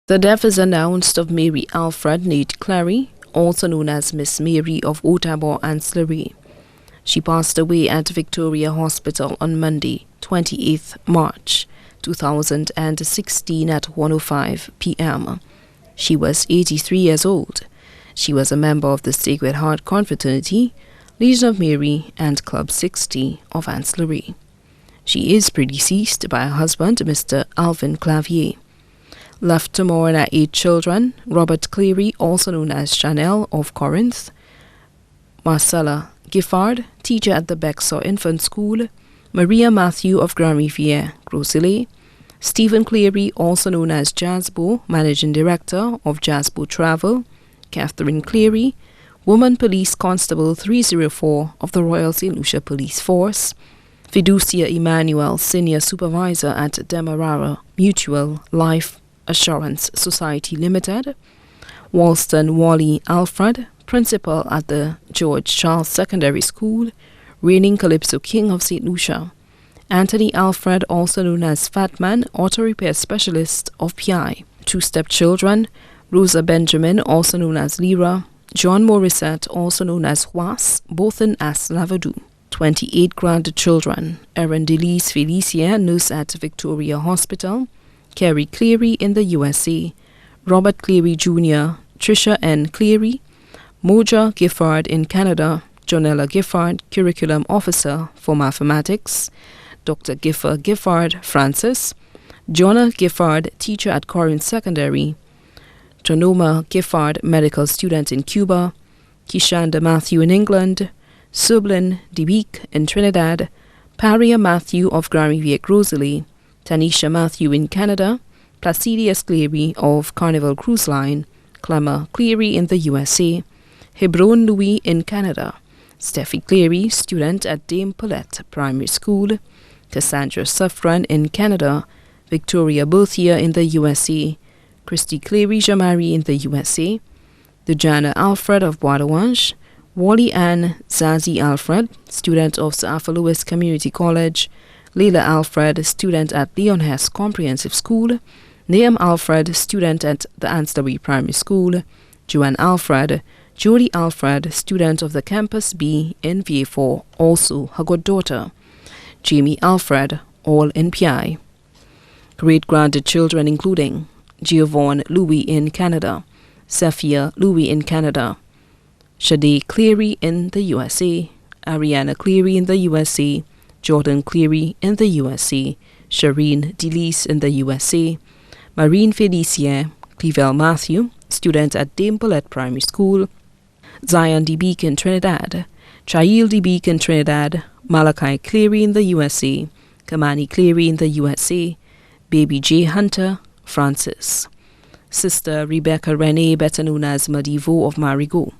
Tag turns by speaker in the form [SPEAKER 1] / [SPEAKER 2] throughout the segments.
[SPEAKER 1] The death is announced of Mary Alfred Nee Clery, also known as Miss Mary of Otabor Ancillary. She passed away at Victoria Hospital on Monday, 28th March 2016 at 1:05 p.m. She was 83 years old. She was a member of the Sacred Heart Confraternity, Legion of Mary, and Club 60 of Ancillary. She is predeceased by her husband, Mr. Alfred Clavier. Left to mourn are 8 children: Robert Clery, also known as Chanel of Corinth; Marcella Giffard, teacher at the Bexar Infant School; Maria Matthew of Grand Riviere, Groseilliers; Stephen Clery, also known as Jasbo, managing director of Jasbo Travel; Catherine Clery, woman police constable 304 of the Royal St. Lucia Police Force; Fiducia Emmanuel, senior supervisor at Demerara Mutual Life Assurance Society Limited; Walston Wally Alfred, principal at the George Charles Secondary School, reigning Calypso King of St. Lucia; Anthony Alfred, also known as Fatman, auto repair specialist of PI; 2 stepchildren: Rosa Benjamin, also known as Lyra; John Morissette, also known as Huas, both in As Lavadou; 28 grandchildren: Erin Delise Felicia, nurse at Victoria Hospital; Kerry Clery in the USA; Robert Clery Jr., Tricia N. Clery; Moja Giffard in Canada; Jonella Giffard, curriculum officer for mathematics; Dr. Giffard Francis; Jonah Giffard, teacher at Corinth Secondary; Tonoma Giffard, medical student in Cuba; Kishanda Matthew in England; Sublin Debeek in Trinidad; Paria Matthew of Grand Riviere Groseilliers; Tanisha Matthew in Canada; Placidius Clery of Carnival Cruise Line; Clemmer Clery in the USA; Hebron Louis in Canada; Steffi Clery, student at Dame Paulette Primary School; Cassandra Suffran in Canada; Victoria Berthier in the USA; Christy Clery Jamari in the USA; Dejana Alfred of Bois de Wange; Wally Ann Zazie Alfred, student of Sir Arthur Lewis Community College; Leila Alfred, student at Leon Hess Comprehensive School; Nahum Alfred, student at the Ancillary Primary School; Joanne Alfred; Jodie Alfred, student of the Campus B in VA4, also her goddaughter; Jamie Alfred, all in PI. Great-grandchildren including Giovanni Louis in Canada; Sophia Louis in Canada; Shade Clery in the USA; Ariana Clery in the USA; Jordan Clery in the USA; Shireen Delise in the USA; Marine Felicia; Clevelle Matthew, student at Dame Paulette Primary School; Zion Debeek in Trinidad; Chail Debeek in Trinidad; Malachi Clery in the USA; Kamani Clery in the USA; Baby J. Hunter, Francis; Sister Rebecca Renee, better known as Madivo of Marigot;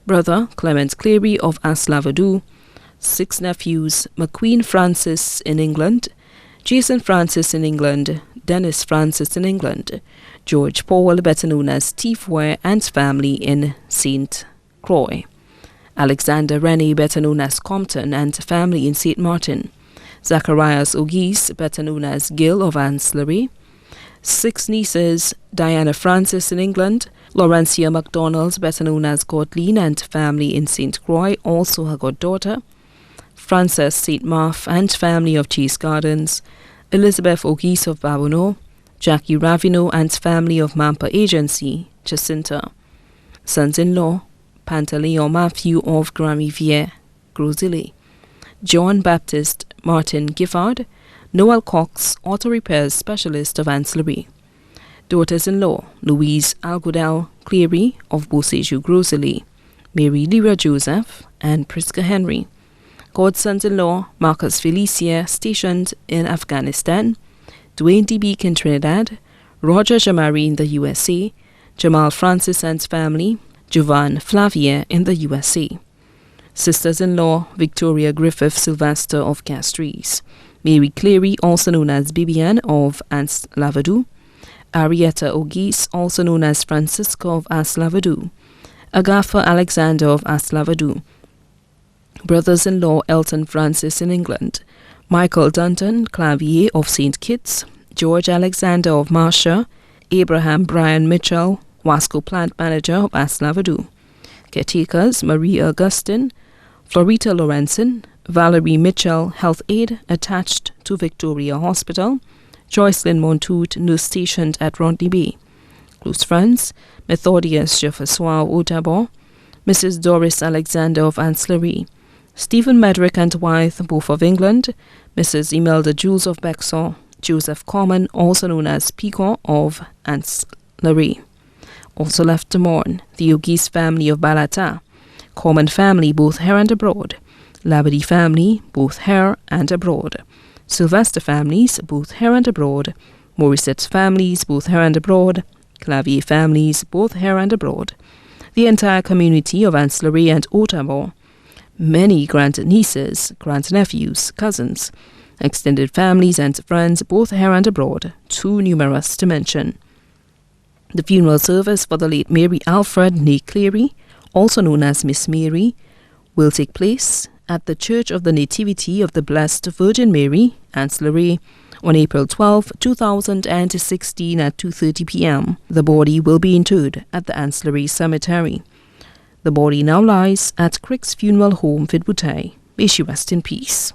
[SPEAKER 1] Brother Clement Clery of As Lavadou; 6 nephews: McQueen Francis in England; Jason Francis in England; Dennis Francis in England; George Paul, better known as Tiefware, and family in St. Croix; Alexander Rennie, better known as Compton, and family in St. Martin; Zacharias Ogis, better known as Gill of Ancillary; 6 nieces: Diana Francis in England; Laurencia MacDonald, better known as Godleen, and family in St. Croix, also her goddaughter; Frances St. Marth and family of Chase Gardens; Elizabeth Ogis of Babono; Jackie Ravino and family of Mampa Agency, Jacinta; sons-in-law: Pantaleon Matthew of Grand Riviere, Groseilliers; John Baptist Martin Giffard; Noel Cox, auto repairs specialist of Ancillary; daughters-in-law: Louise Algodel Clery of Beausejour Groseilliers; Mary Lyra Joseph, and Priska Henry; godsons-in-law: Marcus Felicia, stationed in Afghanistan; Dwayne Debeek in Trinidad; Roger Jamari in the USA; Jamal Francis and family; Jovan Flavier in the USA; sisters-in-law: Victoria Griffith Sylvester of Castries; Mary Clery, also known as Bibian of As Lavadou; Arietta Ogis, also known as Francisco of As Lavadou; Agatha Alexander of As Lavadou; brothers-in-law: Elton Francis in England; Michael Dunton Clavier of St. Kitts; George Alexander of Marcia; Abraham Brian Mitchell, Wasco Plant Manager of Aslavadu. Caretakers Marie Augustine, Florita Lorenzen, Valerie Mitchell, Health Aide attached to Victoria Hospital, Joycelyn Montoute, nurse stationed at Rodney Bay. Close friends, Methodius Jeffersois Otabo, Mrs. Doris Alexander of Ancillary, Stephen Medrick and wife, both of England, Mrs. Imelda Jules of Bexor, Joseph Common, also known as Pico of Ancillary. Also left to mourn, the Ogis family of Balata, Common family both here and abroad, Labadie family both here and abroad, Sylvester families both here and abroad, Morissette families both here and abroad, Clavier families both here and abroad, the entire community of Ancillary and Otabo, many grandnieces, grandnephews, cousins, extended families and friends both here and abroad, too numerous to mention. The funeral service for the late Mary Alfred Nee Clery, also known as Miss Mary, will take place at the Church of the Nativity of the Blessed Virgin Mary, Ancillary, on April 12, 2016 at 2:30 p.m. The body will be interred at the Ancillary Cemetery. The body now lies at Crick's Funeral Home, Vidbutay. May she rest in peace.